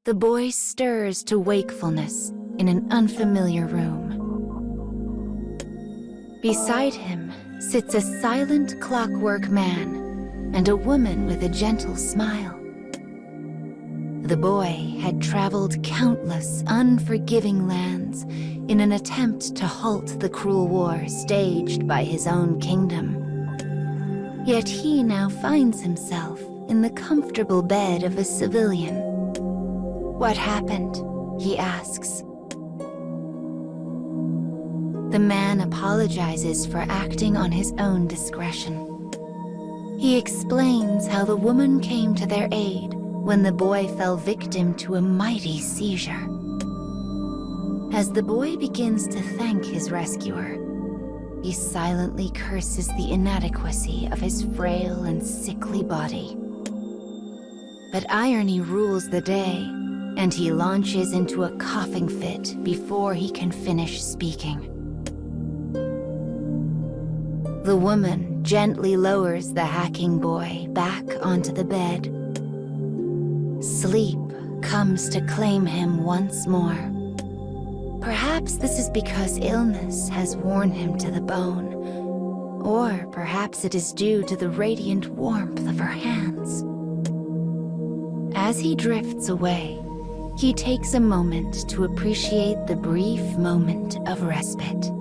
the boy stirs to wakefulness in an unfamiliar room. Beside him sits a silent clockwork man and a woman with a gentle smile. The boy had traveled countless unforgiving lands in an attempt to halt the cruel war staged by his own kingdom. Yet he now finds himself in the comfortable bed of a civilian. "What happened?" he asks. The man apologizes for acting on his own discretion. He explains how the woman came to their aid when the boy fell victim to a mighty seizure. As the boy begins to thank his rescuer, he silently curses the inadequacy of his frail and sickly body. But irony rules the day, and he launches into a coughing fit before he can finish speaking. The woman gently lowers the hacking boy back onto the bed. Sleep comes to claim him once more. Perhaps this is because illness has worn him to the bone, or perhaps it is due to the radiant warmth of her hands. As he drifts away, he takes a moment to appreciate the brief moment of respite.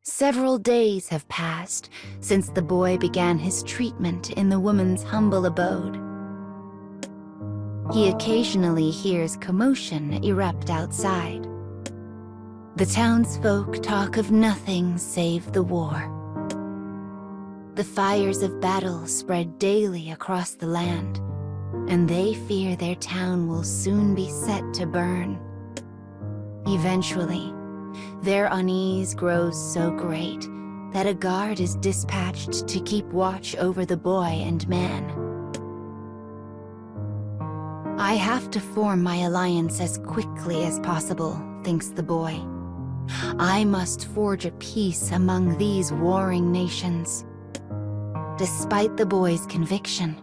Several days have passed since the boy began his treatment in the woman's humble abode. He occasionally hears commotion erupt outside. The townsfolk talk of nothing save the war. The fires of battle spread daily across the land, and they fear their town will soon be set to burn. Eventually, their unease grows so great that a guard is dispatched to keep watch over the boy and man. "I have to form my alliance as quickly as possible," thinks the boy. "I must forge a peace among these warring nations." Despite the boy's conviction,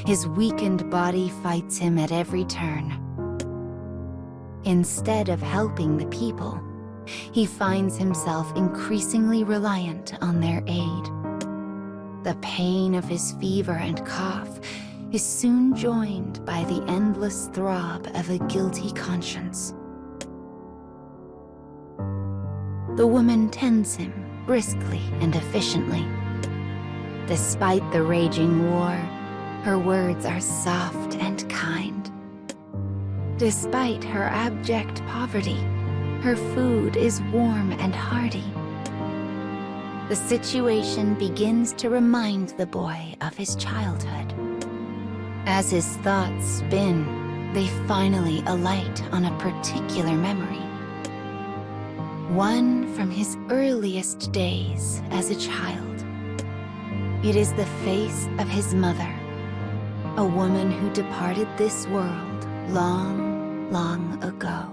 his weakened body fights him at every turn. Instead of helping the people, he finds himself increasingly reliant on their aid. The pain of his fever and cough is soon joined by the endless throb of a guilty conscience. The woman tends him briskly and efficiently. Despite the raging war, her words are soft and kind. Despite her abject poverty, her food is warm and hearty. The situation begins to remind the boy of his childhood. As his thoughts spin, they finally alight on a particular memory. One from his earliest days as a child. It is the face of his mother, a woman who departed this world long, long ago.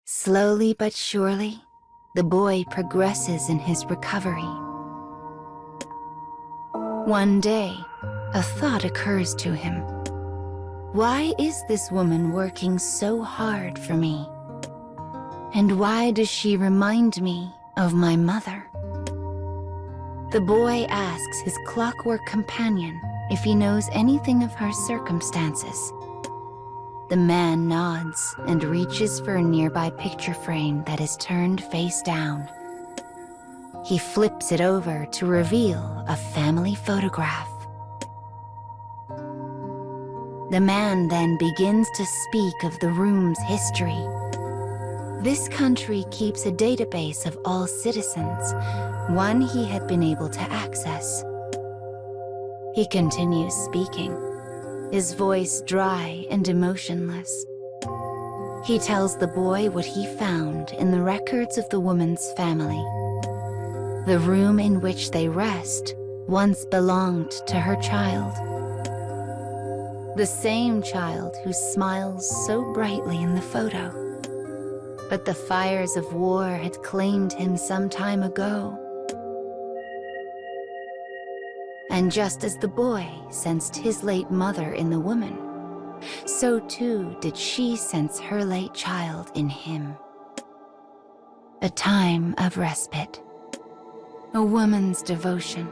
Slowly but surely, the boy progresses in his recovery. One day, a thought occurs to him. Why is this woman working so hard for me? And why does she remind me of my mother? The boy asks his clockwork companion if he knows anything of her circumstances. The man nods and reaches for a nearby picture frame that is turned face down. He flips it over to reveal a family photograph. The man then begins to speak of the room's history. This country keeps a database of all citizens, one he had been able to access. He continues speaking, his voice dry and emotionless. He tells the boy what he found in the records of the woman's family. The room in which they rest once belonged to her child. The same child who smiles so brightly in the photo. But the fires of war had claimed him some time ago. And just as the boy sensed his late mother in the woman, so too did she sense her late child in him. A time of respite, a woman's devotion,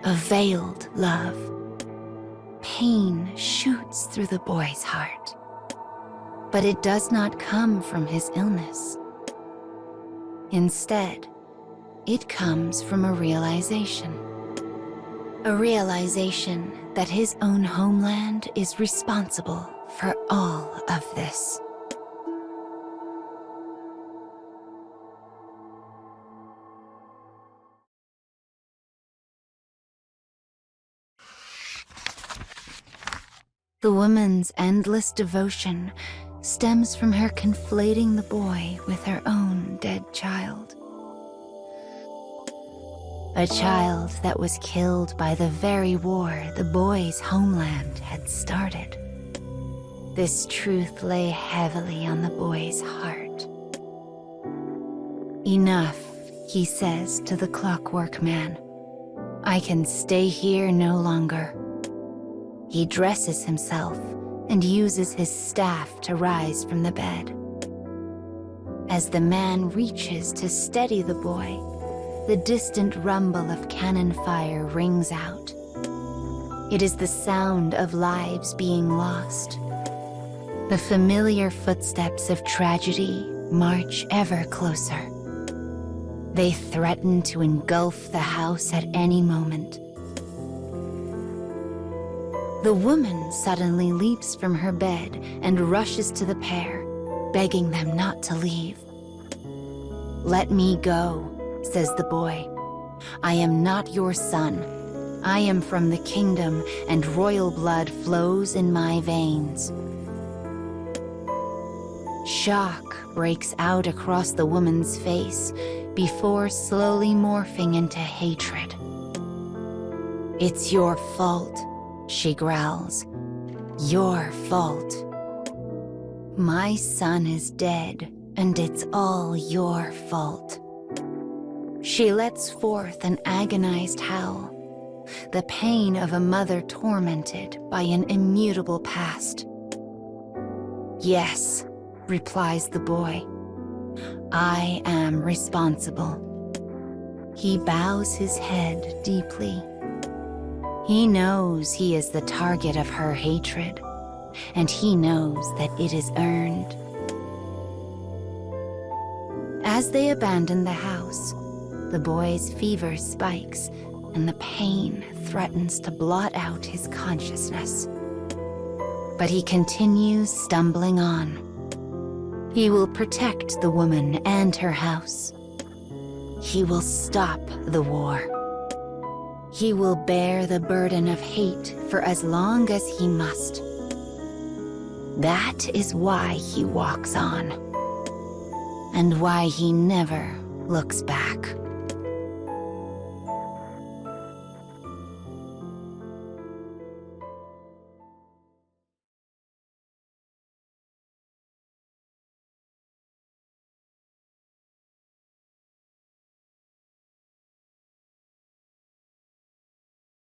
a veiled love. Pain shoots through the boy's heart, but it does not come from his illness. Instead, it comes from a realization that his own homeland is responsible for all of this. The woman's endless devotion stems from her conflating the boy with her own dead child. A child that was killed by the very war the boy's homeland had started. This truth lay heavily on the boy's heart. "Enough," he says to the clockwork man. "I can stay here no longer." He dresses himself and uses his staff to rise from the bed. As the man reaches to steady the boy, the distant rumble of cannon fire rings out. It is the sound of lives being lost. The familiar footsteps of tragedy march ever closer. They threaten to engulf the house at any moment. The woman suddenly leaps from her bed and rushes to the pair, begging them not to leave. "Let me go," says the boy. "I am not your son. I am from the kingdom, and royal blood flows in my veins." Shock breaks out across the woman's face before slowly morphing into hatred. "It's your fault," she growls. "Your fault. My son is dead, and it's all your fault." She lets forth an agonized howl, the pain of a mother tormented by an immutable past. "Yes," replies the boy, "I am responsible." He bows his head deeply. He knows he is the target of her hatred, and he knows that it is earned. As they abandon the house, the boy's fever spikes, and the pain threatens to blot out his consciousness. But he continues stumbling on. He will protect the woman and her house. He will stop the war. He will bear the burden of hate for as long as he must. That is why he walks on, and why he never looks back.